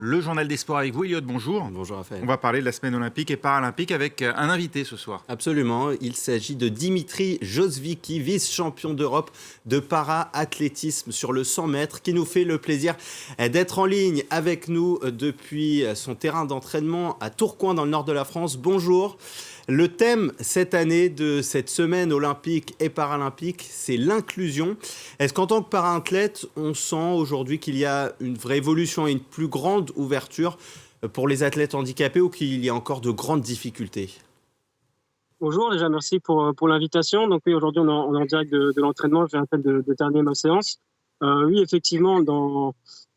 Le journal des sports avec vous, Elliot, bonjour. Bonjour On Raphaël. va parler de la semaine olympique et paralympique avec un invité ce soir. Absolument, il s'agit de Dimitri Josvicki, vice-champion d'Europe de para-athlétisme sur le 100 mètres, qui nous fait le plaisir d'être en ligne avec nous depuis son terrain d'entraînement à Tourcoing dans le nord de la France. Bonjour. Le thème cette année de cette semaine olympique et paralympique, c'est l'inclusion. Est-ce qu'en tant que para-athlète, on sent aujourd'hui qu'il y a une vraie évolution et une plus grande ouverture pour les athlètes handicapés ou qu'il y a encore de grandes difficultés ? Bonjour, déjà merci pour l'invitation. Donc oui, aujourd'hui on est en direct de l'entraînement, je viens à peine de terminer ma séance. Oui, effectivement,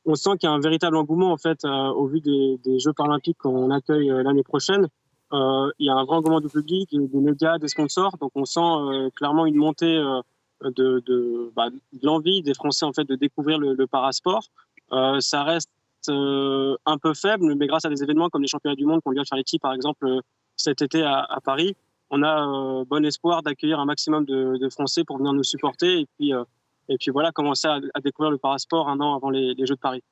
on sent qu'il y a un véritable engouement en fait au vu des Jeux paralympiques qu'on accueille l'année prochaine. Il y a un grand engouement du public, des médias, des sponsors. Donc on sent clairement une montée de l'envie des Français en fait de découvrir le parasport. Ça reste un peu faible, mais grâce à des événements comme les championnats du monde qu'on vient de Charletti par exemple cet été à Paris, on a bon espoir d'accueillir un maximum de Français pour venir nous supporter et puis voilà, commencer à découvrir le parasport un an avant les Jeux de Paris.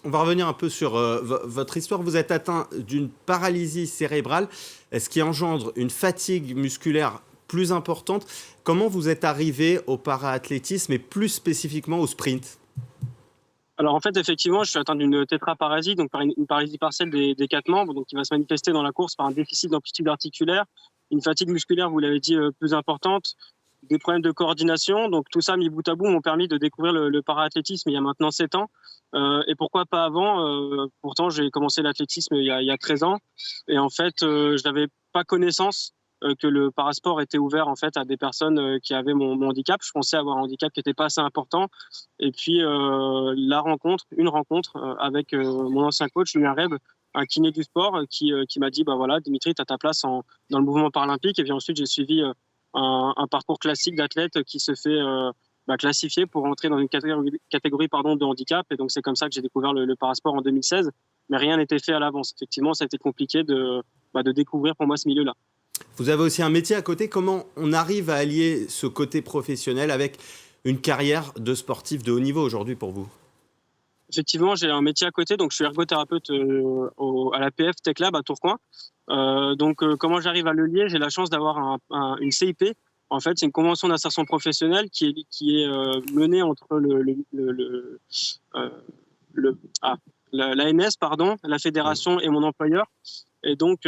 On va revenir un peu sur votre histoire. Vous êtes atteint d'une paralysie cérébrale, ce qui engendre une fatigue musculaire plus importante. Comment vous êtes arrivé au para-athlétisme et plus spécifiquement au sprint ? Alors en fait, effectivement, je suis atteint d'une tétraparasie, donc par une paralysie partielle des 4 membres, donc qui va se manifester dans la course par un déficit d'amplitude articulaire, une fatigue musculaire, vous l'avez dit, plus importante, des problèmes de coordination. Donc tout ça mis bout à bout m'ont permis de découvrir le para-athlétisme il y a maintenant 7 ans. Et pourquoi pas avant pourtant, j'ai commencé l'athlétisme il y a 13 ans. Et en fait, je n'avais pas connaissance que le parasport était ouvert en fait à des personnes qui avaient mon handicap. Je pensais avoir un handicap qui n'était pas assez important. Et puis une rencontre avec mon ancien coach, Julien Reb, un kiné du sport, qui m'a dit voilà, Dimitri, tu as ta place dans le mouvement paralympique. Et puis ensuite, j'ai suivi un parcours classique d'athlète qui se fait classifier pour entrer dans une catégorie de handicap. Et donc c'est comme ça que j'ai découvert le parasport en 2016. Mais rien n'était fait à l'avance. Effectivement, ça a été compliqué de découvrir pour moi ce milieu-là. Vous avez aussi un métier à côté. Comment on arrive à allier ce côté professionnel avec une carrière de sportif de haut niveau aujourd'hui pour vous ? Effectivement, j'ai un métier à côté. Donc, je suis ergothérapeute à l'APF Tech Lab à Tourcoing. Comment j'arrive à le lier ? J'ai la chance d'avoir une CIP. En fait, c'est une convention d'insertion professionnelle qui est menée entre l'ANS, la fédération et mon employeur. Et donc,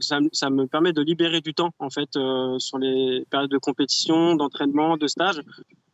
ça me permet de libérer du temps en fait sur les périodes de compétition, d'entraînement, de stage,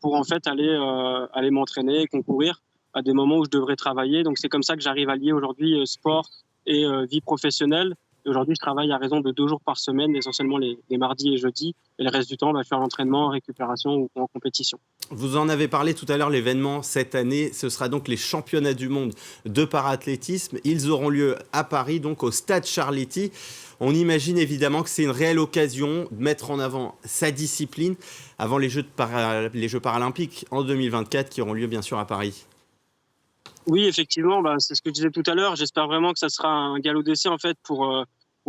pour en fait aller m'entraîner, concourir à des moments où je devrais travailler. Donc, c'est comme ça que j'arrive à lier aujourd'hui sport et vie professionnelle. Et aujourd'hui, je travaille à raison de 2 jours par semaine, essentiellement les mardis et jeudis. Et le reste du temps, je vais faire l'entraînement, récupération ou en compétition. Vous en avez parlé tout à l'heure, l'événement cette année, ce sera donc les championnats du monde de para-athlétisme. Ils auront lieu à Paris, donc au stade Charletti. On imagine évidemment que c'est une réelle occasion de mettre en avant sa discipline avant les Jeux paralympiques en 2024 qui auront lieu bien sûr à Paris. Oui, effectivement, c'est ce que je disais tout à l'heure. J'espère vraiment que ça sera un galop d'essai en fait pour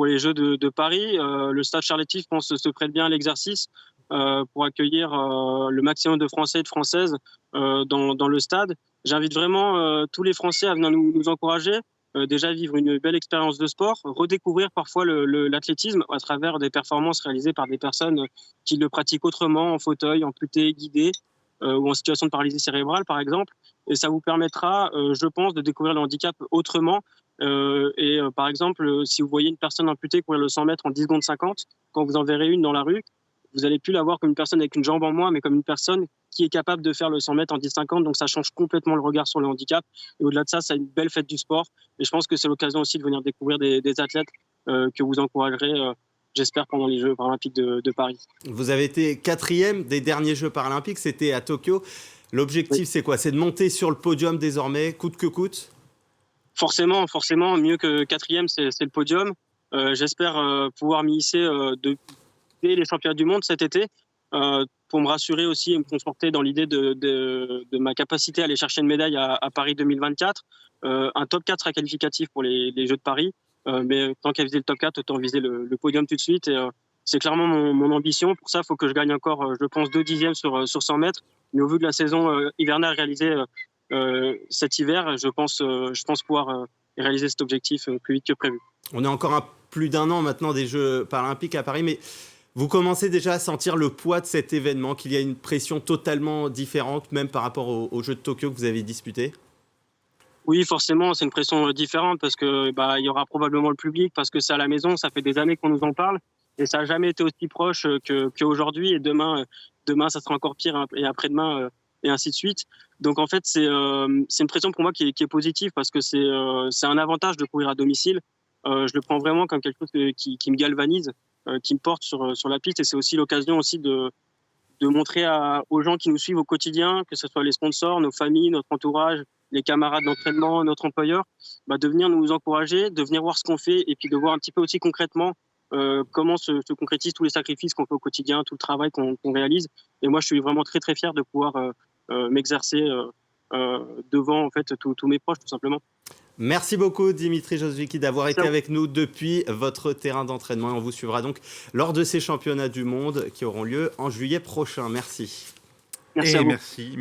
les Jeux de Paris. Le stade Charletti, je pense, se prête bien à l'exercice pour accueillir le maximum de Français et de Françaises dans le stade. J'invite vraiment tous les Français à venir nous encourager, déjà vivre une belle expérience de sport, redécouvrir parfois l'athlétisme à travers des performances réalisées par des personnes qui le pratiquent autrement, en fauteuil, amputé, guidé, ou en situation de paralysie cérébrale par exemple. Et ça vous permettra, je pense, de découvrir le handicap autrement. Par exemple, si vous voyez une personne amputée courir le 100 mètres en 10 secondes 50, quand vous en verrez une dans la rue, vous n'allez plus la voir comme une personne avec une jambe en moins, mais comme une personne qui est capable de faire le 100 mètres en 10-50. Donc ça change complètement le regard sur le handicap. Et au-delà de ça, c'est une belle fête du sport. Et je pense que c'est l'occasion aussi de venir découvrir des athlètes que vous encouragerez, j'espère, pendant les Jeux paralympiques de Paris. Vous avez été 4e des derniers Jeux paralympiques, c'était à Tokyo. L'objectif, oui, c'est quoi ? C'est de monter sur le podium désormais, coûte que coûte ? Forcément, mieux que 4e, c'est le podium. J'espère pouvoir m'y hisser dès les championnats du monde cet été, pour me rassurer aussi et me conforter dans l'idée de ma capacité à aller chercher une médaille à Paris 2024. Un top 4 sera qualificatif pour les Jeux de Paris, mais tant qu'à viser le top 4, autant viser le podium tout de suite. Et c'est clairement mon ambition. Pour ça, il faut que je gagne encore, je pense, 2 dixièmes sur 100 mètres. Mais au vu de la saison hivernale réalisée cet hiver, je pense pouvoir réaliser cet objectif plus vite que prévu. On est encore à plus d'un an maintenant des Jeux paralympiques à Paris, mais vous commencez déjà à sentir le poids de cet événement, qu'il y a une pression totalement différente, même par rapport aux Jeux de Tokyo que vous avez disputés? Oui, forcément, c'est une pression différente parce que il y aura probablement le public, parce que c'est à la maison, ça fait des années qu'on nous en parle et ça n'a jamais été aussi proche qu'aujourd'hui. Et demain, ça sera encore pire, hein, et après-demain, et ainsi de suite. Donc en fait, c'est une pression pour moi qui est positive parce que c'est un avantage de courir à domicile. Je le prends vraiment comme quelque chose qui me galvanise, qui me porte sur la piste, et c'est aussi l'occasion aussi de montrer aux gens qui nous suivent au quotidien, que ce soit les sponsors, nos familles, notre entourage, les camarades d'entraînement, notre employeur, de venir nous encourager, de venir voir ce qu'on fait et puis de voir un petit peu aussi concrètement comment se concrétisent tous les sacrifices qu'on fait au quotidien, tout le travail qu'on réalise. Et moi, je suis vraiment très très fier de pouvoir m'exercer devant en fait tous mes proches, tout simplement. Merci beaucoup Dimitri Josvicki d'avoir été avec nous depuis votre terrain d'entraînement, et on vous suivra donc lors de ces championnats du monde qui auront lieu en juillet prochain. Merci. Merci à vous. Merci.